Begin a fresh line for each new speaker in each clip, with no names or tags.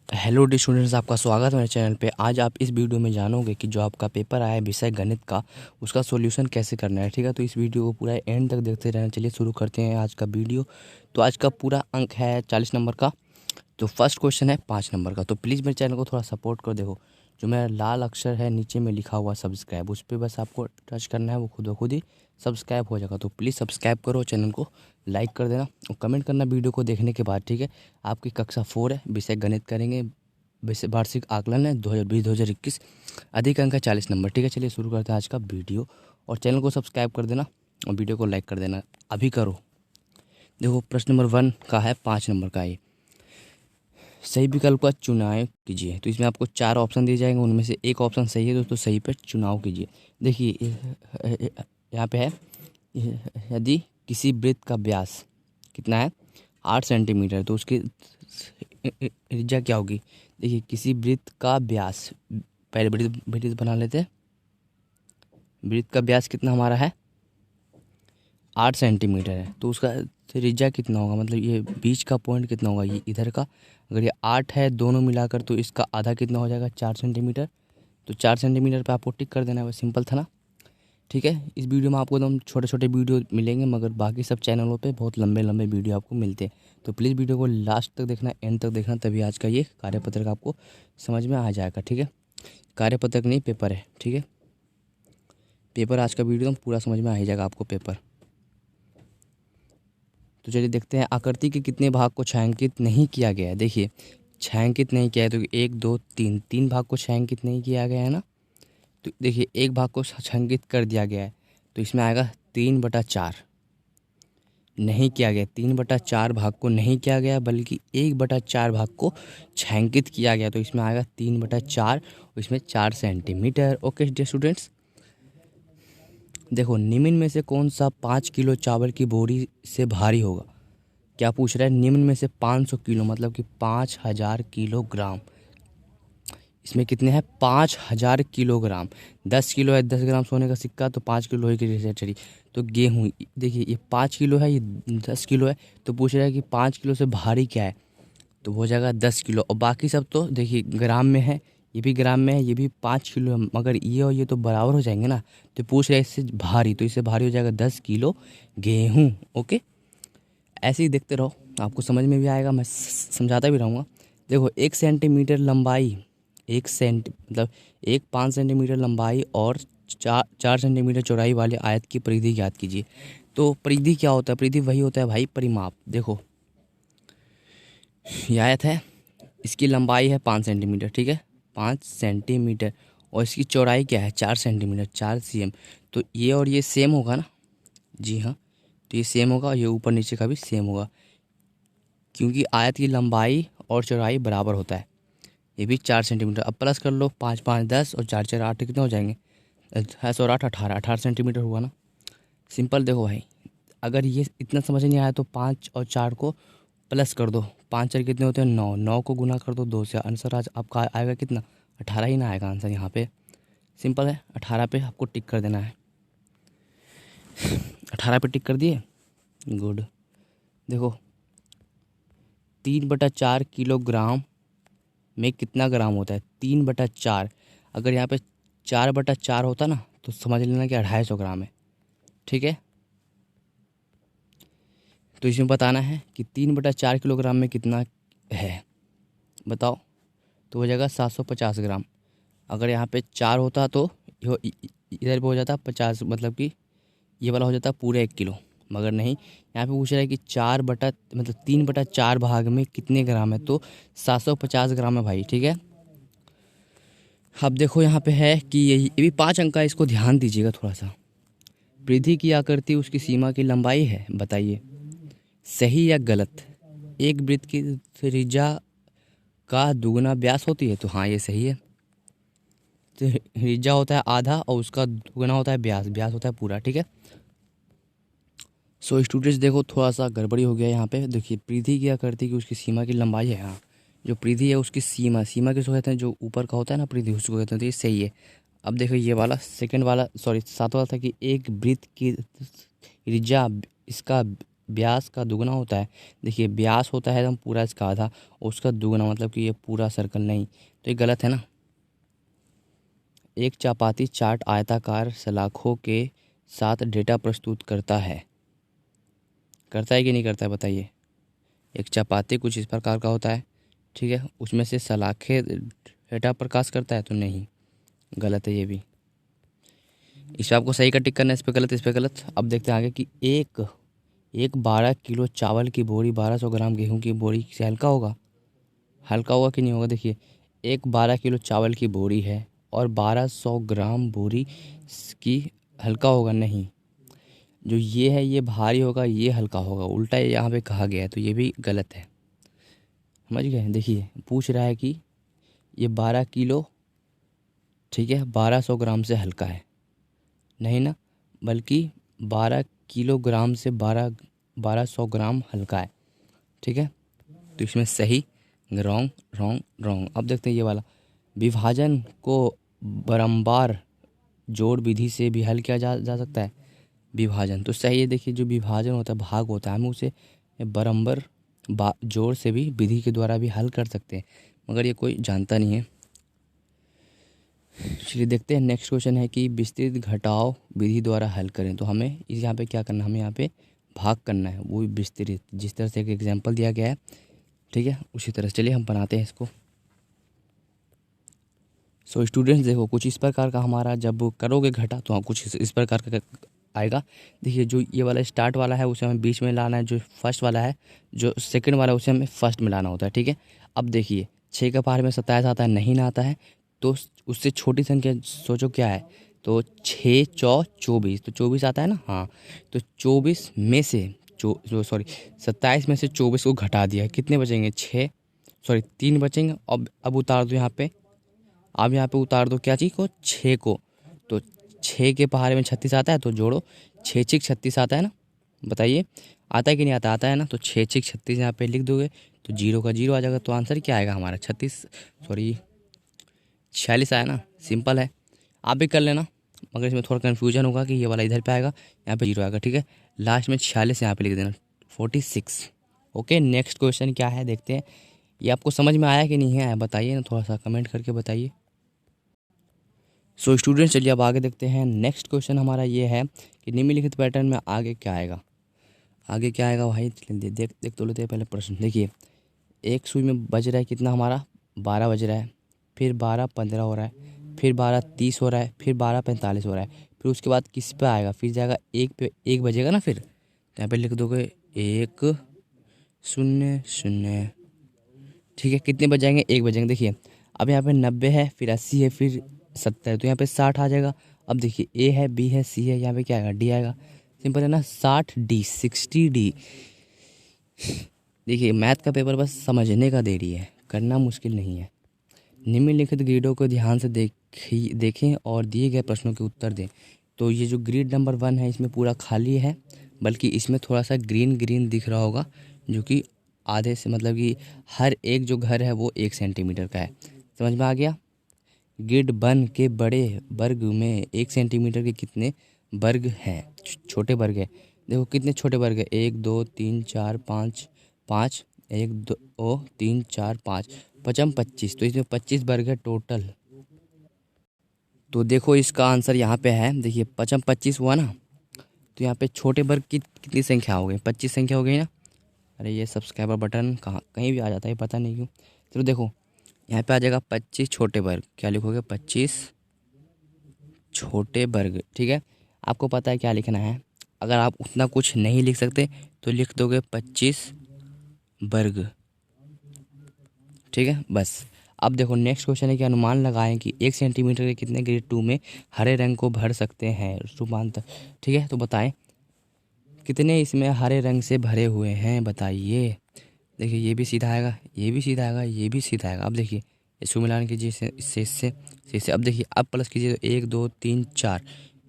Hello D students, आपका स्वागत है मेरे चैनल पे। आज आप इस वीडियो में जानोगे कि जो आपका पेपर आया है विषय गणित का, उसका सॉल्यूशन कैसे करना है। ठीक है, तो इस वीडियो को पूरा एंड तक देखते रहना। चलिए शुरू करते हैं आज का वीडियो। तो आज का पूरा अंक है 40 नंबर का। तो फर्स्ट क्वेश्चन है 5 नंबर का। तो प्लीज़ मेरे चैनल को थोड़ा सपोर्ट कर। देखो, जो मेरा लाल अक्षर है नीचे में लिखा हुआ सब्सक्राइब, उस पर बस आपको टच करना है, वो खुद ब खुद ही सब्सक्राइब हो जाएगा। तो प्लीज़ सब्सक्राइब करो, चैनल को लाइक कर देना और कमेंट करना वीडियो को देखने के बाद। ठीक है, आपकी कक्षा 4 है, विषय गणित करेंगे। वैसे वार्षिक आकलन है 2020-2021। अधिक अंक है 40 नंबर। ठीक है, चलिए शुरू करते हैं आज का वीडियो। और चैनल को सब्सक्राइब कर देना और वीडियो को लाइक कर देना, अभी करो। देखो, प्रश्न नंबर 1 का है 5 नंबर का। ये सही विकल्प का चुनाव कीजिए। तो इसमें आपको 4 ऑप्शन दिए जाएंगे, उनमें से एक ऑप्शन सही है दोस्तों, सही पर चुनाव कीजिए। देखिए यहाँ पे है, यदि किसी वृत्त का व्यास कितना है 8 सेंटीमीटर, तो उसकी त्रिज्या क्या होगी। देखिए, किसी वृत्त का व्यास, पहले वृत्त बना लेते हैं। वृत्त का व्यास कितना हमारा है 8 सेंटीमीटर है, तो उसका त्रिज्या कितना होगा, मतलब ये बीच का पॉइंट कितना होगा, ये इधर का। अगर ये 8 है दोनों मिलाकर, तो इसका आधा कितना हो जाएगा 4 सेंटीमीटर। तो 4 सेंटीमीटर पे आपको टिक कर देना है, वो सिंपल था ना। ठीक है, इस वीडियो में आपको एकदम छोटे छोटे वीडियो मिलेंगे, मगर बाकी सब चैनलों पे बहुत लंबे लंबे वीडियो आपको मिलते हैं। तो प्लीज़ वीडियो को लास्ट तक देखना, एंड तक देखना, तभी आज का ये कार्यपत्रक आपको समझ में आ जाएगा। ठीक है, कार्यपत्रक नहीं, पेपर है। ठीक है, पेपर आज का वीडियो पूरा समझ में आ ही जाएगा आपको पेपर। तो चलिए देखते हैं, आकृति के कितने भाग को छायांकित नहीं किया गया है। देखिए, छायांकित नहीं किया है तो 1 2 3 3 भाग को छायांकित नहीं किया गया है ना। तो देखिए, एक भाग को छायांकित कर दिया गया है, तो इसमें आएगा 3/4। नहीं किया गया, 3/4 भाग को नहीं किया गया, बल्कि 1/4 भाग को छायांकित किया गया, तो इसमें आएगा 3/4, और इसमें 4 सेंटीमीटर। ओके डियर स्टूडेंट्स, देखो, निम्न में से कौन सा 5 किलो चावल की बोरी से भारी होगा। क्या पूछ रहा है, निम्न में से 500 किलो मतलब कि 5000 किलोग्राम। इसमें कितने हैं 5000 किलोग्राम। 10 किलो है 10 ग्राम सोने का सिक्का, तो 5 किलो लोहे की रेसटरी। तो गेहूँ, देखिए ये 5 किलो है, ये 10 किलो है, तो पूछ रहा है कि 5 किलो से भारी क्या है, तो हो जाएगा 10 किलो। और बाकी सब तो देखिए ग्राम में है, ये भी ग्राम में है, ये भी 5 किलो है, मगर ये और ये तो बराबर हो जाएंगे ना। तो पूछ रहा है इससे भारी, तो इससे भारी हो जाएगा 10 किलो गेहूँ। ओके, ऐसे ही देखते रहो, आपको समझ में भी आएगा, मैं समझाता भी रहूँगा। देखो, 1 सेंटीमीटर लंबाई, 1 सेंटी मतलब 5 सेंटीमीटर लंबाई और 4 सेंटीमीटर चौड़ाई वाले आयत की परिधि ज्ञात कीजिए। तो परिधि क्या होता है, परिधि वही होता है भाई परिमाप। देखो, ये आयत है, इसकी लंबाई है 5 सेंटीमीटर, ठीक है 5 सेंटीमीटर, और इसकी चौड़ाई क्या है 4 सेंटीमीटर, 4 cm। तो ये और ये सेम होगा ना, जी हाँ, तो ये सेम होगा, ये ऊपर नीचे का भी सेम होगा, क्योंकि आयत की लंबाई और चौड़ाई बराबर होता है। ये भी 4 सेंटीमीटर। अब प्लस कर लो, 5 5 10 और 4 4 8 कितने हो जाएंगे, 10 और 8 18, 18 सेंटीमीटर हुआ ना। सिंपल। देखो भाई, अगर ये इतना समझ नहीं आया तो 5 और 4 को प्लस कर दो, 5 4 कितने होते हैं 9, 9 को गुना कर दो 2 से, आंसर आज आपका आएगा कितना 18 ही ना आएगा आंसर यहाँ पे। सिंपल है, 18 पे आपको टिक कर देना है। 18 पे टिक कर दिए, गुड। देखो, 3/4 किलोग्राम में कितना ग्राम होता है, 3/4। अगर यहाँ पे 4/4 होता ना, तो समझ लेना कि 250 ग्राम है। ठीक है, तो इसमें बताना है कि 3/4 किलोग्राम में कितना है, बताओ। तो हो जाएगा 750 ग्राम। अगर यहाँ पे 4 होता तो इधर पे हो जाता 50, मतलब कि ये वाला हो जाता पूरे 1 किलो, मगर नहीं। यहाँ पे पूछ रहा है कि 3/4 भाग में कितने ग्राम है, तो 750 ग्राम है भाई। ठीक है, अब देखो यहाँ पे है कि ये भी 5 अंक का, इसको ध्यान दीजिएगा थोड़ा सा। परिधि की आकृति उसकी सीमा की लंबाई है, बताइए सही या गलत। एक वृत्त की त्रिज्या का दुगुना व्यास होती है, तो हाँ ये सही है। त्रिज्या होता है आधा और उसका दुगुना होता है व्यास, व्यास होता है पूरा। ठीक है, सो स्टूडेंट्स देखो, थोड़ा सा गड़बड़ी हो गया यहाँ पे। देखिए, परिधि की आकृति की उसकी सीमा की लंबाई है, हाँ जो परिधि है उसकी सीमा, सीमा किसको कहते हैं, जो ऊपर का होता है ना परिधि, उसको कहते हैं, तो ये सही है। अब देखो, ये वाला सेकंड वाला, सॉरी 7 वाला था कि एक वृत्त की त्रिज्या इसका व्यास का दुगना होता है। देखिए व्यास होता है एकदम पूरा इसका आधा, उसका दुगना मतलब कि ये पूरा सर्कल नहीं, तो ये गलत है ना। एक चपाती चार्ट आयताकार सलाखों के साथ डेटा प्रस्तुत करता है कि नहीं करता है बताइए। एक चपाती कुछ इस प्रकार का होता है, ठीक है, उसमें से सलाखें डेटा प्रकाश करता है, तो नहीं, गलत है ये भी। इस पे आपको सही का टिक करना है, इस पे गलत, इस पे गलत। अब देखते हैं आगे कि एक 12 किलो चावल की बोरी 1200 ग्राम गेहूं की बोरी से हल्का होगा। हल्का होगा कि नहीं होगा, देखिए एक 12 किलो चावल की बोरी है और 1200 ग्राम बोरी की हल्का होगा नहीं, जो ये है ये भारी होगा, ये हल्का होगा, उल्टा यहाँ पे कहा गया है, तो ये भी गलत है। समझ गए। देखिए पूछ रहा है कि ये 12 किलो, ठीक है, 1200 ग्राम से हल्का है, नहीं ना, बल्कि 12 किलोग्राम से 1200 ग्राम हल्का है, ठीक है। तो इसमें सही, रॉन्ग रॉन्ग रॉन्ग। अब देखते हैं ये वाला, विभाजन को बारंबार जोड़ विधि से भी हल किया जा सकता है। विभाजन तो सही है। देखिए जो विभाजन होता है, भाग होता है, हम उसे बारंबार जोड़ से भी विधि के द्वारा भी हल कर सकते हैं, मगर ये कोई जानता नहीं है। चलिए देखते हैं नेक्स्ट क्वेश्चन है कि विस्तृत घटाव विधि द्वारा हल करें। तो हमें इस यहाँ पे क्या करना है, हमें यहाँ पे भाग करना है, वो भी विस्तृत, जिस तरह से एक एग्जांपल दिया गया है, ठीक है, उसी तरह चलिए हम बनाते हैं इसको। सो स्टूडेंट्स देखो कुछ इस प्रकार का हमारा जब करोगे घटा तो हाँ कुछ इस प्रकार का आएगा। देखिए जो ये वाला स्टार्ट वाला है उसे हमें बीच में लाना है, जो फर्स्ट वाला है, जो सेकंड वाला है उसे हमें फर्स्ट में लाना होता है, ठीक है। अब देखिए 6 के पार में 27 आता है, नहीं ना आता है, तो उससे छोटी संख्या सोचो क्या है, तो 6 चौ 24, तो 24 आता है ना, हाँ, तो 24 में से सॉरी 27 में से 24 को घटा दिया है, कितने बचेंगे, 6, सॉरी 3 बचेंगे। अब उतार दो यहाँ पे, अब यहाँ पे उतार दो क्या चीज़ को, 6 को, तो 6 के पहाड़े में 36 आता है, तो जोड़ो, 6 6 36 आता है ना, बताइए आता है कि नहीं आता, आता है ना, तो 6 6 36 यहाँ पे लिख दोगे तो 0 का 0 आ जाएगा, तो आंसर क्या आएगा हमारा 36, सॉरी 46 आया ना, सिंपल है। आप भी कर लेना, मगर इसमें थोड़ा कन्फ्यूजन होगा कि ये वाला इधर पे आएगा, यहाँ पे 0 आएगा, ठीक है, लास्ट में 46 यहाँ पे लिख देना, 46। ओके नेक्स्ट क्वेश्चन क्या है देखते हैं, ये आपको समझ में आया कि नहीं है बताइए ना, थोड़ा सा कमेंट करके बताइए। सो स्टूडेंट्स चलिए अब आगे देखते हैं। नेक्स्ट क्वेश्चन हमारा ये है कि निम्नलिखित पैटर्न में आगे क्या आएगा, आगे क्या आएगा भाई, देख तो लेते हैं पहले प्रश्न। देखिए एक सुई में बज रहा है कितना हमारा, 12 बज रहा है, फिर 12:15 हो रहा है, फिर 12:30 हो रहा है, फिर 12:45 हो रहा है, फिर उसके बाद किस पे आएगा, फिर जाएगा 1 पे, 1 बजेगा ना, फिर तो यहाँ पे लिख दोगे 1:00, ठीक है, कितने बज जाएंगे, 1 बजेंगे। देखिए अब यहाँ पे 90 है, फिर 80 है, फिर 70 है, तो यहाँ पे 60 आ जाएगा। अब देखिए ए है, बी है, सी है, यहाँ पे क्या आएगा, डी आएगा, सिंपल है ना, 60D 60D। देखिए मैथ का पेपर बस समझने का देरी है, करना मुश्किल नहीं है। निम्नलिखित ग्रिडों को ध्यान से देखें और दिए गए प्रश्नों के उत्तर दें। तो ये जो ग्रिड नंबर 1 है इसमें पूरा खाली है, बल्कि इसमें थोड़ा सा ग्रीन ग्रीन दिख रहा होगा, जो कि आधे से मतलब कि हर एक जो घर है वो 1 सेंटीमीटर का है। समझ में आ गया। ग्रिड 1 के बड़े वर्ग में 1 सेंटीमीटर के कितने वर्ग हैं, छोटे वर्ग है, देखो कितने छोटे वर्ग है, 1 2 3 4 5 5, 1 2 3 4 5, 5 25, तो इसमें 25 वर्ग है टोटल। तो देखो इसका आंसर यहाँ पे है, देखिए 5 25 हुआ ना, तो यहाँ पे छोटे वर्ग की कितनी संख्या हो गई, 25 संख्या हो गई ना। अरे ये सब्सक्राइबर बटन कहाँ कहीं भी आ जाता है, पता नहीं क्यों। चलो देखो यहाँ पे आ जाएगा 25 छोटे वर्ग, क्या लिखोगे, 25 छोटे वर्ग, ठीक है। आपको पता है क्या लिखना है, अगर आप उतना कुछ नहीं लिख सकते तो लिख दोगे 25 वर्ग, ठीक है बस। अब देखो नेक्स्ट क्वेश्चन है कि अनुमान लगाएं कि 1 सेंटीमीटर के कितने ग्रेड 2 में हरे रंग को भर सकते हैं रूपांतर, ठीक है, तो बताएं कितने इसमें हरे रंग से भरे हुए हैं, बताइए। देखिए ये भी सीधा आएगा, ये भी सीधा आएगा, ये भी सीधा आएगा। अब देखिए इसको मिलान कीजिए इससे अब देखिए अब प्लस कीजिए तो 1 2 3 4,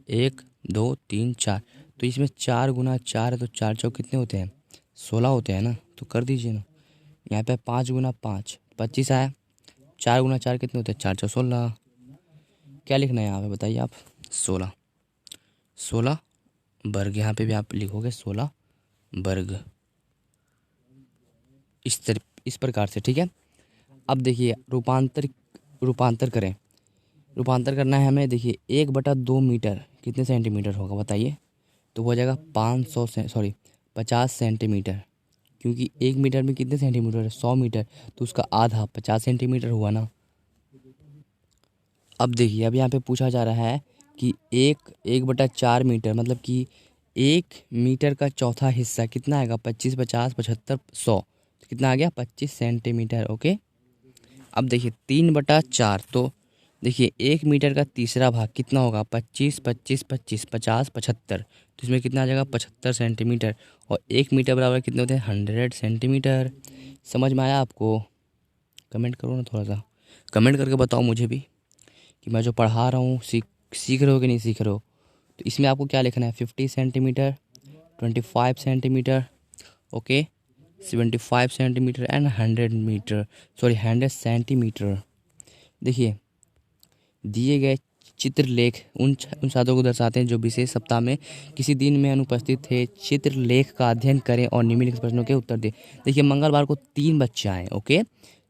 1 2 3 4, तो इसमें 4 गुना 4 है, तो 4 चौक कितने होते हैं, 16 होते हैं ना, तो कर दीजिए ना। यहाँ पे 5 गुना 5 25 आया, 4 गुना 4 कितने होते हैं, 4 चौक 16, क्या लिखना है यहाँ पे बताइए आप, 16 वर्ग, यहाँ पे भी आप लिखोगे 16 वर्ग, इस प्रकार से, ठीक है। अब देखिए रूपांतर रूपांतर करें, रूपांतर करना है हमें। देखिए 1/2 मीटर कितने सेंटीमीटर होगा बताइए। तो वो हो जाएगा 500 से, सॉरी 50 सेंटीमीटर, क्योंकि 1 मीटर में कितने सेंटीमीटर है, 100 मीटर, तो उसका आधा 50 सेंटीमीटर हुआ ना। अब देखिए अब यहाँ पे पूछा जा रहा है कि 1/4 मीटर, मतलब कि 1 मीटर का चौथा हिस्सा कितना आएगा, 25, 50, 75, 100, तो कितना आ गया, 25 सेंटीमीटर। ओके। अब देखिए 3/4, तो देखिए 1 मीटर का तीसरा भाग कितना होगा, 25, 25, 25, 50, 75, तो इसमें कितना आ जाएगा, 75 सेंटीमीटर। और 1 मीटर बराबर कितने होते हैं, 100 सेंटीमीटर। समझ में आया आपको? कमेंट करो ना, थोड़ा सा कमेंट करके बताओ मुझे भी कि मैं जो पढ़ा रहा हूँ सीख रहे हो कि नहीं सीख रहे हो। तो इसमें आपको क्या लिखना है, 50 centimetre, 25 centimetre, okay, 75 centimetre and 100 metre, sorry 100 centimetre. देखिए दिए गए चित्रलेख उन छात्रों को दर्शाते हैं जो विशेष सप्ताह में किसी दिन में अनुपस्थित थे। चित्रलेख का अध्ययन करें और निम्नलिखित प्रश्नों के उत्तर दें। देखिए मंगलवार को 3 बच्चे आए, ओके,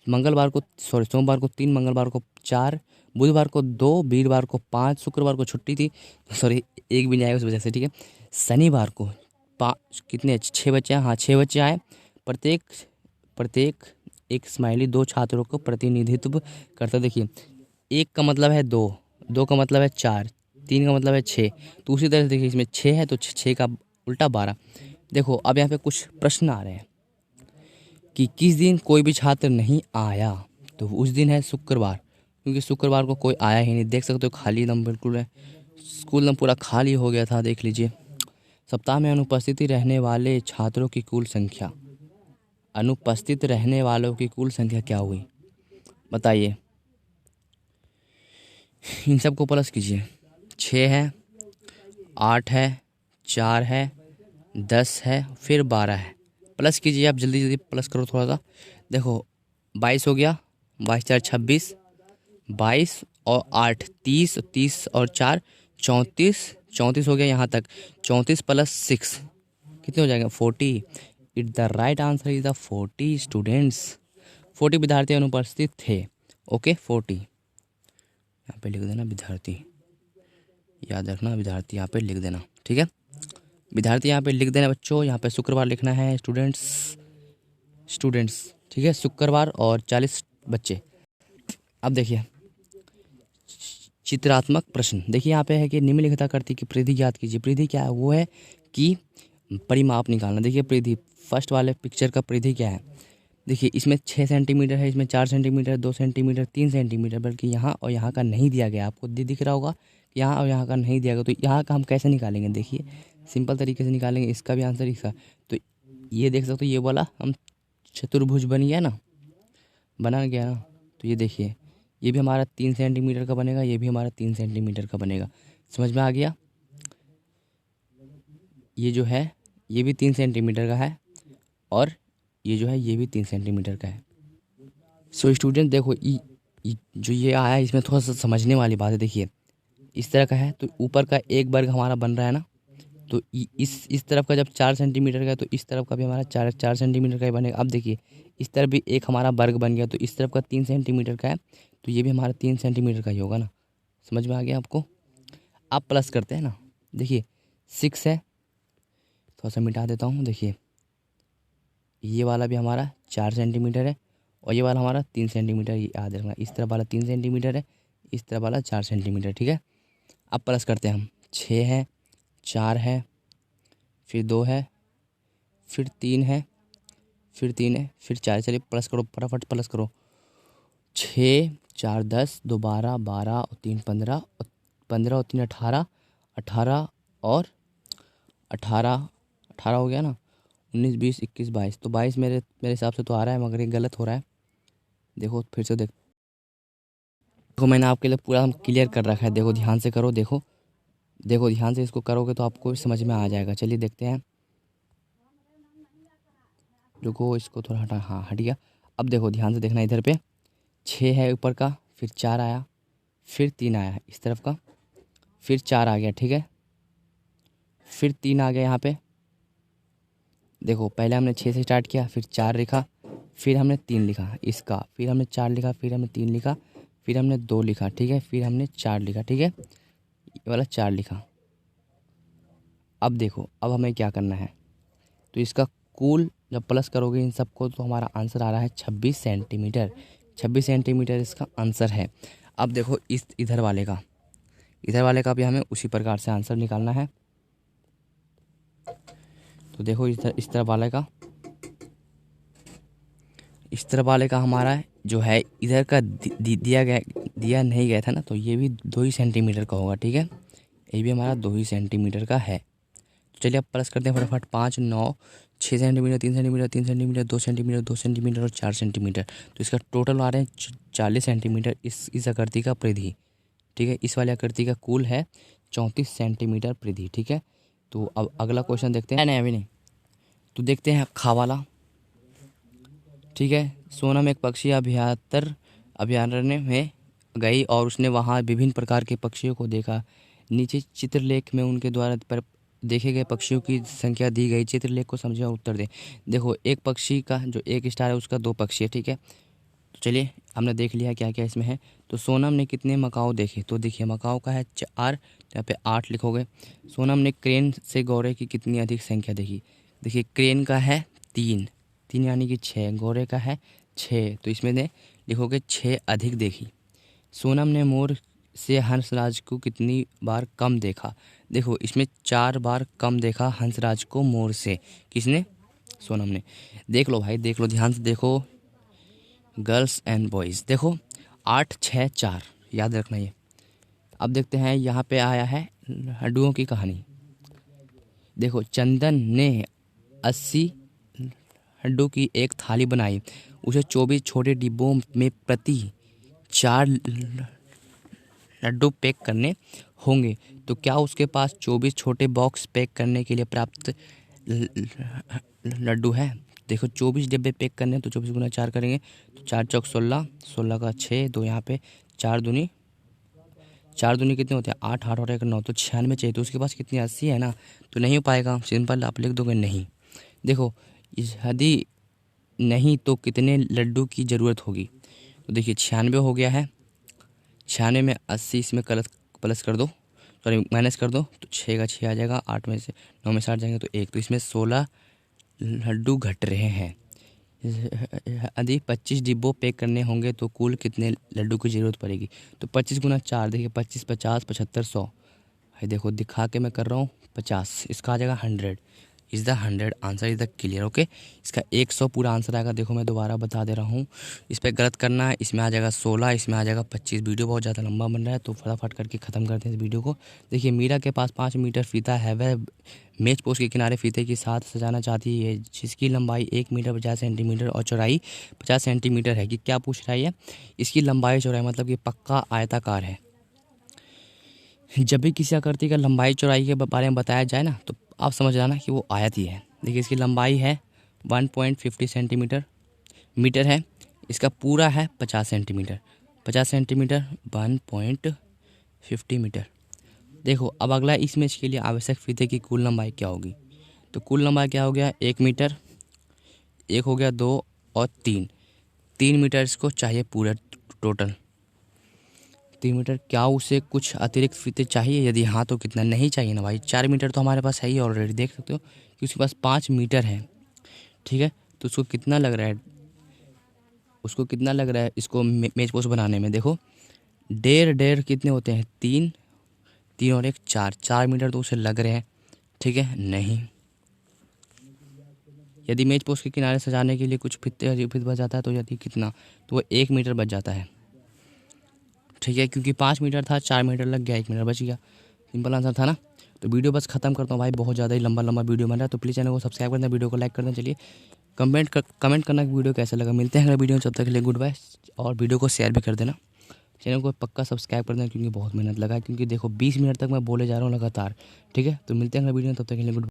मंगलवार को, सॉरी सोमवार को 3, मंगलवार को 4, बुधवार को 2, वीरवार को 5, शुक्रवार को छुट्टी थी, सॉरी एक भी नहीं आया उस वजह से, ठीक है। शनिवार को कितने 6 बच्चे हैं, हाँ 6 बच्चे आए। प्रत्येक प्रत्येक एक स्माइली 2 छात्रों को प्रतिनिधित्व करता। देखिए 1 का मतलब है 2, 2 का मतलब है 4, 3 का मतलब है 6, तो उसी तरह से देखिए इसमें 6 है तो 6 का उल्टा 12। देखो अब यहाँ पे कुछ प्रश्न आ रहे हैं कि किस दिन कोई भी छात्र नहीं आया, तो उस दिन है शुक्रवार, क्योंकि शुक्रवार को कोई आया ही नहीं। देख सकते हो खाली एकदम बिल्कुल है, स्कूल एकदम पूरा खाली हो गया था, देख लीजिए। सप्ताह में अनुपस्थिति रहने वाले छात्रों की कुल संख्या, अनुपस्थित रहने वालों की कुल संख्या क्या हुई बताइए। इन सबको प्लस कीजिए, 6 है, 8 है, 4 है, 10 है, फिर 12 है। प्लस कीजिए आप, जल्दी जल्दी प्लस करो थोड़ा सा। देखो 22 हो गया, 22 4 26, 22 और 8 30, 30 और 4 34, 34 हो गया यहाँ तक, 34 + 6 कितने हो जाएगा, 40। It the right answer is the 40 students. 40 विद्यार्थी अनुपस्थित थे, ओके 40। यहाँ पे लिख देना विद्यार्थी, याद रखना विद्यार्थी यहाँ पे लिख देना, ठीक है। विद्यार्थी यहाँ पे लिख देना बच्चों, यहाँ पे शुक्रवार लिखना है स्टूडेंट्स, स्टूडेंट्स, ठीक है, शुक्रवार और 40 बच्चे। अब देखिए चित्रात्मक प्रश्न, देखिए यहाँ पे है कि निम्नलिखित आकृति की परिधि ज्ञात कीजिए। परिधि क्या है, वो है कि परिमाप निकालना। देखिए परिधि, फर्स्ट वाले पिक्चर का परिधि क्या है, देखिए इसमें 6 सेंटीमीटर है, इसमें 4 सेंटीमीटर, 2 सेंटीमीटर, 3 सेंटीमीटर, बल्कि यहाँ और यहाँ का नहीं दिया गया। आपको दिख रहा होगा यहाँ और यहाँ का नहीं दिया गया, तो यहाँ का हम कैसे निकालेंगे, देखिए सिंपल तरीके से निकालेंगे। इसका भी आंसर इसका, तो ये देख सकते हो, ये वाला हम चतुर्भुज बन गया ना, बना गया ना। तो ये देखिए ये भी हमारा 3 सेंटीमीटर का बनेगा, ये भी हमारा 3 सेंटीमीटर का बनेगा। समझ में आ गया? ये जो है ये भी 3 सेंटीमीटर का है, और ये जो है ये भी 3 सेंटीमीटर का है। सो स्टूडेंट देखो जो ये आया है इसमें थोड़ा सा समझने वाली बात है। देखिए इस तरह का है तो ऊपर का एक वर्ग हमारा बन रहा है ना, तो इस तरफ का जब 4 सेंटीमीटर का है तो इस तरफ का भी हमारा 4 सेंटीमीटर का ही बनेगा। अब देखिए इस तरफ भी एक हमारा वर्ग बन गया, तो इस तरफ का 3 सेंटीमीटर का है, तो ये भी हमारा 3 सेंटीमीटर का ही होगा ना। समझ में आ गया आपको? आप प्लस करते हैं ना, देखिए 6 है, थोड़ा सा मिटा देता हूँ। देखिए ये वाला भी हमारा 4 सेंटीमीटर है, और ये वाला हमारा 3 सेंटीमीटर, ये याद रखना। इस तरफ वाला 3 सेंटीमीटर है, इस तरफ वाला 4 सेंटीमीटर, ठीक है। अब प्लस करते हैं हम, 6 है, 4 है, फिर 2 है, फिर 3 है, फिर 3 है, फिर 4। चलिए प्लस करो, फटाफट प्लस करो। 6 4 10, 2 12, 12 और 3 15, और 15 और 3 18, 18 और 18, 18 हो गया ना, 19 20 21 22, तो 22 मेरे हिसाब से तो आ रहा है, मगर ये गलत हो रहा है। देखो फिर से देखो मैंने आपके लिए पूरा हम क्लियर कर रखा है, देखो ध्यान से करो। देखो देखो ध्यान से इसको करोगे तो आपको समझ में आ जाएगा। चलिए देखते हैं, रुको इसको थोड़ा हटा, हाँ हट गया। अब देखो ध्यान से देखना, इधर पे 6 है ऊपर का, फिर 4 आया, फिर 3 आया इस तरफ का, फिर 4 आ गया, ठीक है, फिर 3 आ गया यहाँ पे, देखो पहले हमने 6 से स्टार्ट किया, फिर 4 लिखा, फिर हमने 3 लिखा इसका, फिर हमने 4 लिखा, फिर हमने 3 लिखा, फिर हमने 2 लिखा, ठीक है, फिर हमने 4 लिखा, ठीक है, ये वाला 4 लिखा। अब देखो अब हमें क्या करना है, तो इसका कुल जब प्लस करोगे इन सबको तो हमारा आंसर आ रहा है 26 सेंटीमीटर। 26 सेंटीमीटर इसका आंसर है। अब देखो इस इधर वाले का भी हमें उसी प्रकार से आंसर निकालना है। तो देखो इस तरफ वाले का हमारा जो है इधर का दिया नहीं गया था ना, तो ये भी 2 ही सेंटीमीटर का होगा, ठीक है, ये भी हमारा 2 ही सेंटीमीटर का है। तो चलिए अब प्लस करते हैं फटाफट। 5, 9, 6 centimetre, 3 centimetre, 3 centimetre, 2 centimetre, 2 centimetre और 4 सेंटीमीटर। तो इसका टोटल आ रहे हैं 40 सेंटीमीटर इस आकृति का परिधि, ठीक है। इस वाली आकृति का कुल है 34 सेंटीमीटर परिधि, ठीक है। तो अब अगला क्वेश्चन देखते हैं। नहीं अभी नहीं, तो देखते हैं खा वाला, ठीक है। सोनम एक पक्षी अभयारण्य में गई और उसने वहाँ विभिन्न प्रकार के पक्षियों को देखा। नीचे चित्रलेख में उनके द्वारा पर देखे गए पक्षियों की संख्या दी गई। चित्रलेख को समझे और उत्तर दें। देखो एक पक्षी का जो एक स्टार है उसका 2 पक्षी है, ठीक है। तो चलिए हमने देख लिया क्या क्या इसमें है। तो सोनम ने कितने मकाओ देखे, तो देखिए मकाओ का है 4, यहाँ पे 8 लिखोगे। सोनम ने क्रेन से गौरे की कितनी अधिक संख्या देखी, देखिए क्रेन का है 3 यानी कि 6, गौरे का है 6, तो इसमें ने लिखोगे 6 अधिक देखी। सोनम ने मोर से हंसराज को कितनी बार कम देखा, देखो इसमें 4 बार कम देखा हंसराज को मोर से। किसने, सोनम ने। देख लो भाई, देख लो ध्यान से देखो, गर्ल्स एंड बॉयज़, देखो 8, 6, 4 याद रखना ये। अब देखते हैं यहाँ पे आया है लड्डुओं की कहानी। देखो चंदन ने 80 लड्डू की एक थाली बनाई। उसे 24 छोटे डिब्बों में प्रति 4 लड्डू पैक करने होंगे, तो क्या उसके पास 24 छोटे बॉक्स पैक करने के लिए पर्याप्त लड्डू है। देखो 24 डिब्बे पैक करने हैं, तो 24 गुना 4 करेंगे तो 4 चौक 16, 16 का 6, तो यहाँ पे 4 दूनी कितने होते हैं, 8, 8 और 1 9, तो 96 चाहिए। तो उसके पास कितनी 80 है ना, तो नहीं हो पाएगा, सिंपल आप लिख दोगे नहीं। देखो यदि नहीं तो कितने लड्डू की ज़रूरत होगी, तो देखिए 96 हो गया है, 96 में 80 इसमें प्लस कर दो, सॉरी माइनस कर दो, तो 6 का 6 आ जाएगा, 8 में से 9 में से 8 जाएंगे तो 1, तो इसमें 16 लड्डू घट रहे हैं। यदि 25 डिब्बों पैक करने होंगे तो कुल कितने लड्डू की ज़रूरत पड़ेगी, तो 25 गुना 4, देखिए 25, 50, 75, 100। भाई देखो दिखा के मैं कर रहा हूँ 50, इसका आ जाएगा 100 is the 100 answer is the clear, okay. इसका 100 पूरा आंसर आएगा। देखो मैं दोबारा बता दे रहा हूँ, इस पर गलत करना है। इसमें आ जाएगा 16, इसमें आ जाएगा 25। वीडियो बहुत ज़्यादा लंबा बन रहा है तो फटाफट करके ख़त्म करते हैं इस वीडियो को। देखिए मीरा के पास 5 मीटर फीता है, वह मेज पोस्ट के किनारे फीते के साथ सजाना चाहती है, जिसकी लंबाई 1 मीटर 50 सेंटीमीटर और चौड़ाई 50 सेंटीमीटर है। कि क्या पूछ रहा है ये, इसकी लंबाई चौड़ाई मतलब कि पक्का आयताकार है। जब भी किसी आकृति का लंबाई चौड़ाई के बारे में बताया जाए ना, तो आप समझ जाना कि वो आयत ही है। देखिए इसकी लंबाई है 1.50 सेंटीमीटर मीटर है, इसका पूरा है 50 सेंटीमीटर, 50 सेंटीमीटर 1.50 मीटर। देखो अब अगला इस मेज के लिए आवश्यक फीते की कुल लंबाई क्या होगी, तो कुल लंबाई क्या हो गया, 1 मीटर, 1 हो गया 2 और 3 मीटर इसको चाहिए पूरा टोटल 3 मीटर। क्या उसे कुछ अतिरिक्त फीते चाहिए, यदि हाँ तो कितना, नहीं चाहिए ना भाई, 4 मीटर तो हमारे पास है ही ऑलरेडी, देख सकते हो कि उसके पास 5 मीटर है, ठीक है। तो उसको कितना लग रहा है, इसको मेज पोस्ट बनाने में। देखो 1.5 कितने होते हैं, 3 और 1 4 मीटर तो उसे लग रहे हैं, ठीक है। नहीं, यदि मेज पोस्ट के किनारे सजाने के लिए कुछ फीते बच जाता है तो यदि कितना, तो वो 1 मीटर बच जाता है, ठीक है। क्योंकि 5 मीटर था, 4 मीटर लग गया, 1 मीटर बच गया, सिंपल आंसर था ना। तो वीडियो बस खत्म करता हूँ भाई, बहुत ज़्यादा ही लंबा वीडियो बन रहा है, तो प्लीज़ चैनल को सब्सक्राइब करना, वीडियो को लाइक करना। चलिए कमेंट करना कि वीडियो कैसा लगा। मिलते हैं अगले वीडियो में, जब तक के लिए गुड बाय, और वीडियो को शेयर भी कर देना। चैनल को पक्का सब्सक्राइब कर देना क्योंकि बहुत मेहनत लगा है, क्योंकि देखो 20 मिनट तक मैं बोले जा रहा हूँ लगातार, ठीक है। तो मिलते हैं अगले वीडियो में, तब तक के लिए गुड।